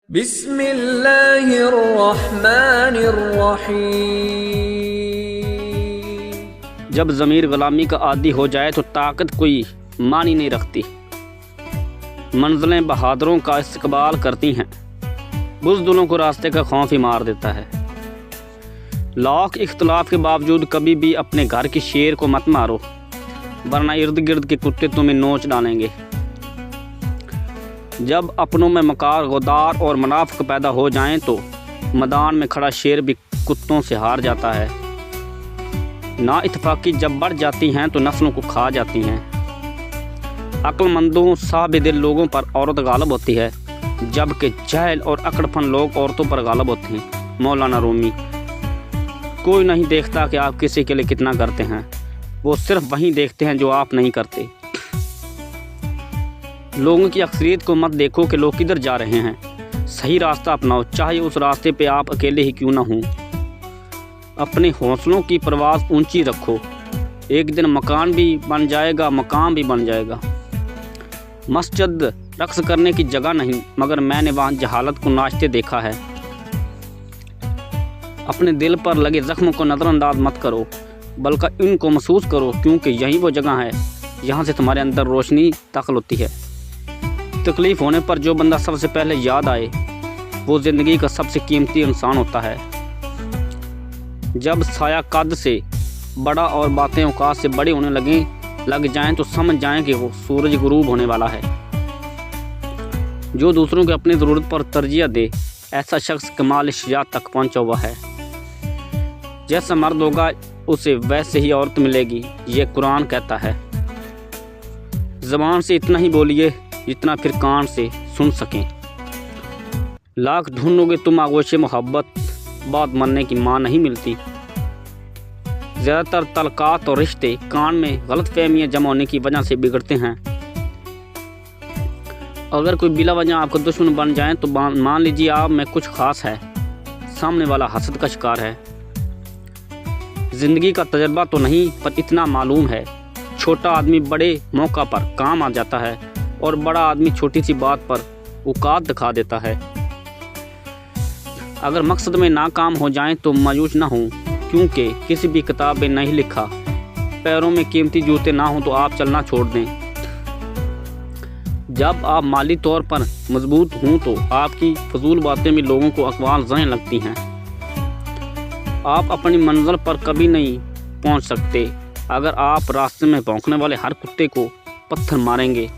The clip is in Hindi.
बिस्मिल्लाहिर्रहमानिर्रहीम। जब ज़मीर ग़ुलामी का आदी हो जाए तो ताकत कोई मानी नहीं रखती। मंज़िलें बहादुरों का इस्तक़बाल करती हैं, बुज़दिलों को रास्ते का खौफ ही मार देता है। लाख इख्तिलाफ़ के बावजूद कभी भी अपने घर की शेर को मत मारो, वरना इर्द गिर्द के कुत्ते तुम्हें नोच डालेंगे। जब अपनों में मकार, गुदार और मुनाफ़िक पैदा हो जाएं तो मैदान में खड़ा शेर भी कुत्तों से हार जाता है। ना इत्तफ़ाक़ी जब बढ़ जाती हैं तो नस्लों को खा जाती हैं। अक्लमंदों, साबिदिल लोगों पर औरत गालिब होती है, जबकि जहल और अकड़पन लोग औरतों पर गालिब होते हैं। मौलाना रूमी। कोई नहीं देखता कि आप किसी के लिए कितना करते हैं, वो सिर्फ वही देखते हैं जो आप नहीं करते। लोगों की अक्सरियत को मत देखो कि लोग किधर जा रहे हैं। सही रास्ता अपनाओ, चाहे उस रास्ते पे आप अकेले ही क्यों ना हों। अपने हौसलों की परवाज़ ऊंची रखो, एक दिन मकान भी बन जाएगा, मकाम भी बन जाएगा। मस्जिद रक्स करने की जगह नहीं, मगर मैंने वहाँ जहालत को नाचते देखा है। अपने दिल पर लगे ज़ख्म को नज़रअंदाज मत करो, बल्कि इनको महसूस करो, क्योंकि यही वो जगह है जहाँ से तुम्हारे अंदर रोशनी दाखिल होती है। तकलीफ़ होने पर जो बंदा सबसे पहले याद आए, वो ज़िंदगी का सबसे कीमती इंसान होता है। जब साया कद से बड़ा और बातें औकात से बड़ी होने लग जाएं तो समझ जाएं कि वो सूरज गुरूब होने वाला है। जो दूसरों की अपनी ज़रूरत पर तरजीह दे, ऐसा शख्स कमाल शिजात तक पहुंचा हुआ है। जैसा मर्द होगा उसे वैसे ही औरत मिलेगी, ये कुरान कहता है। ज़बान से इतना ही बोलिए जितना फिर कान से सुन सकें। लाख ढूंढोगे तुम आगोश मोहब्बत, बात मानने की माँ नहीं मिलती। ज़्यादातर तलकात और रिश्ते कान में गलतफहमियाँ जमा होने की वजह से बिगड़ते हैं। अगर कोई बिला वजह आपका दुश्मन बन जाए तो मान लीजिए आप में कुछ खास है, सामने वाला हसद का शिकार है। ज़िंदगी का तजर्बा तो नहीं, पर इतना मालूम है, छोटा आदमी बड़े मौका पर काम आ जाता है और बड़ा आदमी छोटी सी बात पर औकात दिखा देता है। अगर मकसद में नाकाम हो जाएं तो मायूस ना हों, क्योंकि किसी भी किताब में नहीं लिखा पैरों में कीमती जूते ना हों तो आप चलना छोड़ दें। जब आप माली तौर पर मजबूत हों तो आपकी फजूल बातें भी लोगों को अकवाल ज़हन लगती हैं। आप अपनी मंजिल पर कभी नहीं पहुंच सकते अगर आप रास्ते में भौंकने वाले हर कुत्ते को पत्थर मारेंगे।